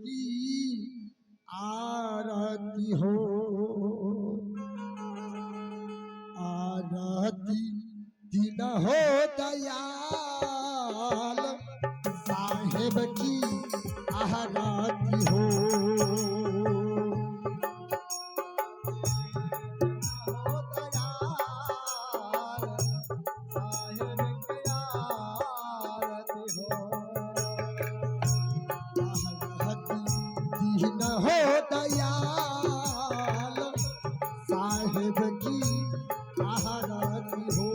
की आरती हो, आरती दिन हो दयाल साहेब की आरती हो। दिन हो दयाल साहेब की आरती हो।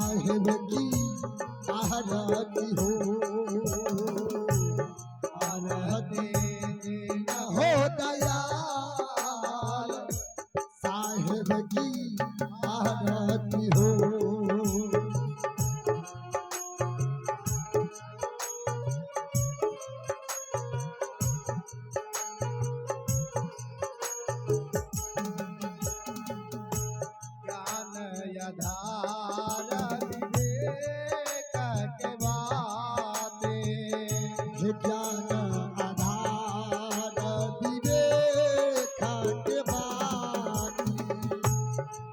साहेब की आरती हो, आरती हो दयाल साहेब की आरती हो। ज्ञान आधार विवेक के बाते, ज्ञान आधार विवेक के बाते,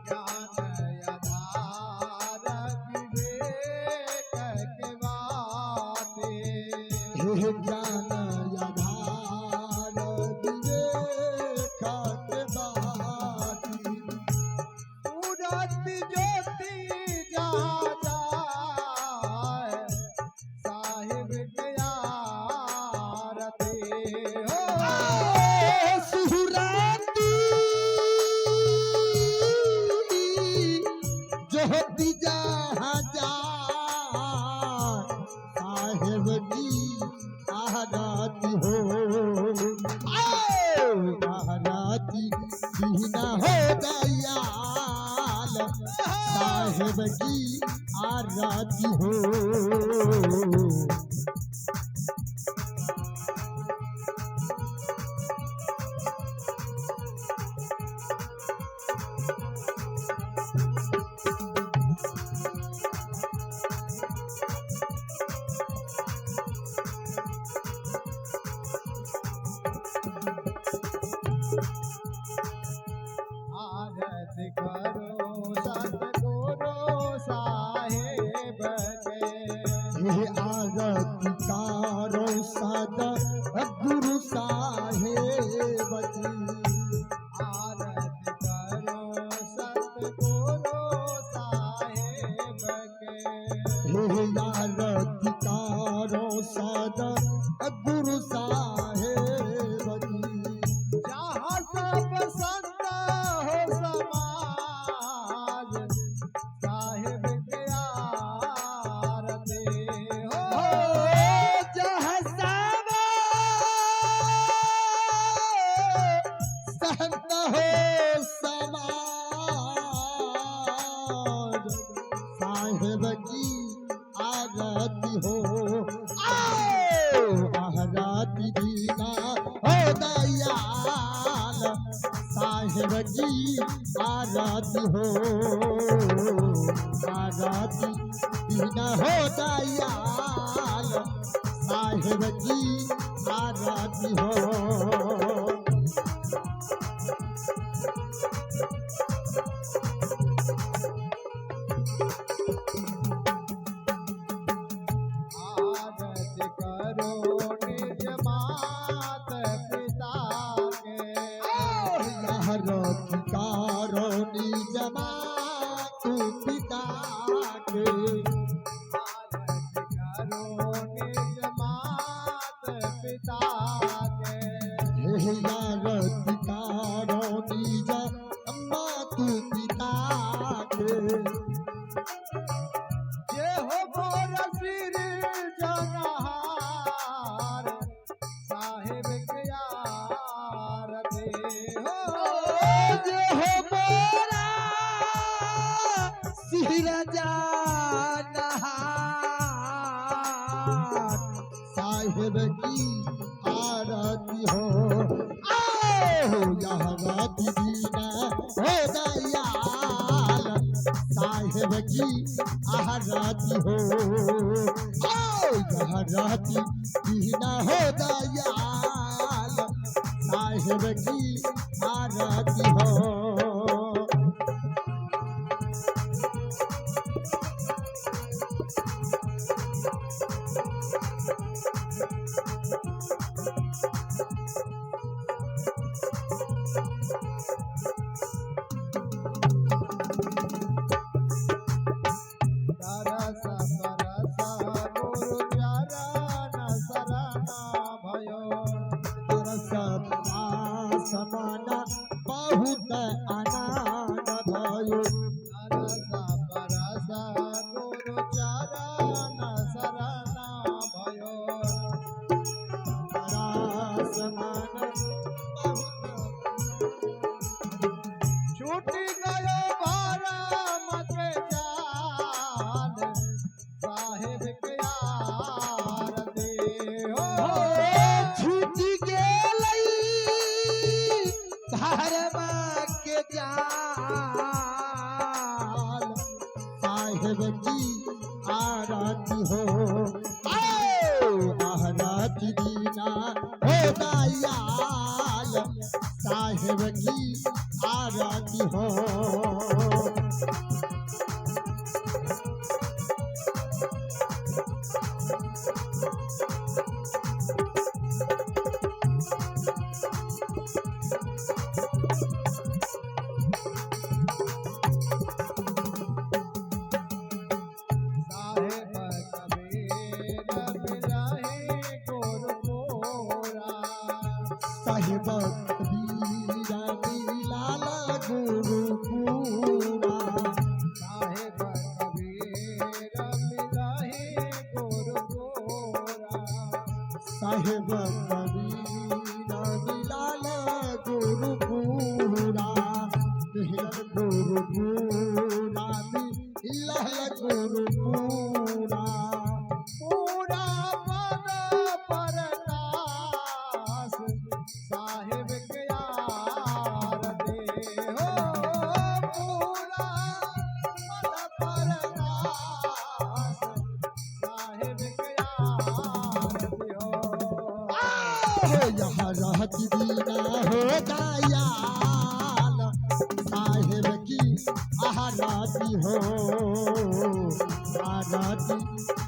ज्ञान आधार विवेक के बाते, ज्ञान आधार विवेक के बाते। ज्योति जहाँ जाए साहिब के आरती हो, सुहराती ज्योति जहाँ जाए साहिब की आरती हो, आरती सीना हो दयाल साहेब की आरती हो। आरती करो सतगुरु साहेब के, आरती करो सतगुरु साहेब की, आरती करो सतगुरु साहेब के, आरती करो सतगुरु साहेब की। जहाँ सब संत हो समाज साहेब के आरती हो, जहाँ सब संत हो समाज साहेब की आरती हो, आरती दीना हो दयाल साहेब की आरती हो, आरती दीना हो दयाल साहेब की आरती हो। आरती करो निज मात पिता के, आरती करो निज मात पिता के, आरती करो निज मात पिता के, आरती करो निज मात पिता के। ये हो मोर सिर जनहार साहेब के साहिब की आरती हो। आओ यहाँ रात दीना हो दयाल साहिब की आरती हो। आओ यहाँ रात दीना हो दयाल साहिब की आरती हो। समाना बहुत आनंद भयो। रसा परसा गुरु चरण शरण भयो। समाना छूट गयो भरम के जाल साहिब के आरती हो। छूट गेलै धर्म के जाल साहिब की आरती हो। आओ आरती दीना हो दयाल साहिब की आरती हो। साहिब कबीर बिलाही गुरु मोरा। साहिब कबीर बिलाल गुरु पूरा। साहिब कबीर बिलाही गुरु मोरा। साहिब कबीर बिलाल गुरु पूरा। मिलल गुरु पूरा मिलल गुरु पूरा। पूरा पद परदास साहिब के आरती हो। पूरा पद परदास साहिब के आरती हो। यहाँ रहती दीना हो दयाल साहिब की आरती हो। आरती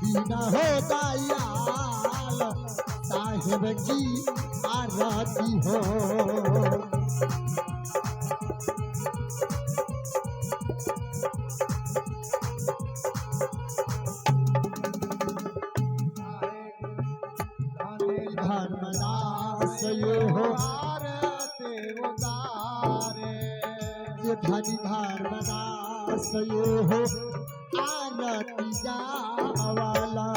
दीना हो दयाल साहिब की आरती हो। धर्मदास ये हो आरती उतारे। ये धनी धर्मदास ये हो आरती जावाला।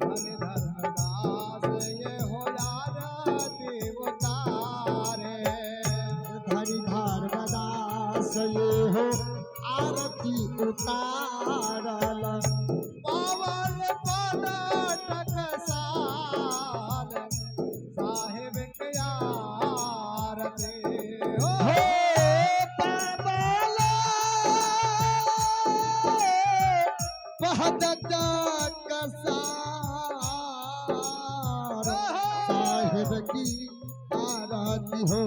धनी धर्मदास ये हो आरती उतारे। धनी धर्मदास ये हो आरती उतारल। पावन पद टकसाल साहिब के आरती हो। साहिब की आरती हो।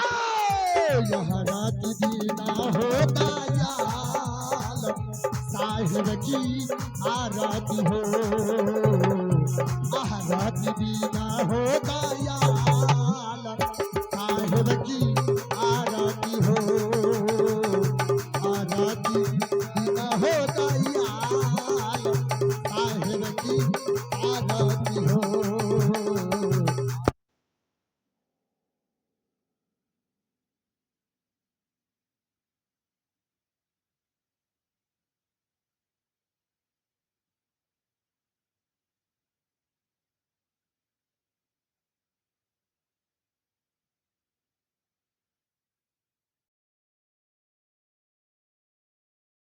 आओ यहाँ रात दीना हो दयाल साहिब की आरती हो। आरती दीना हो दयाल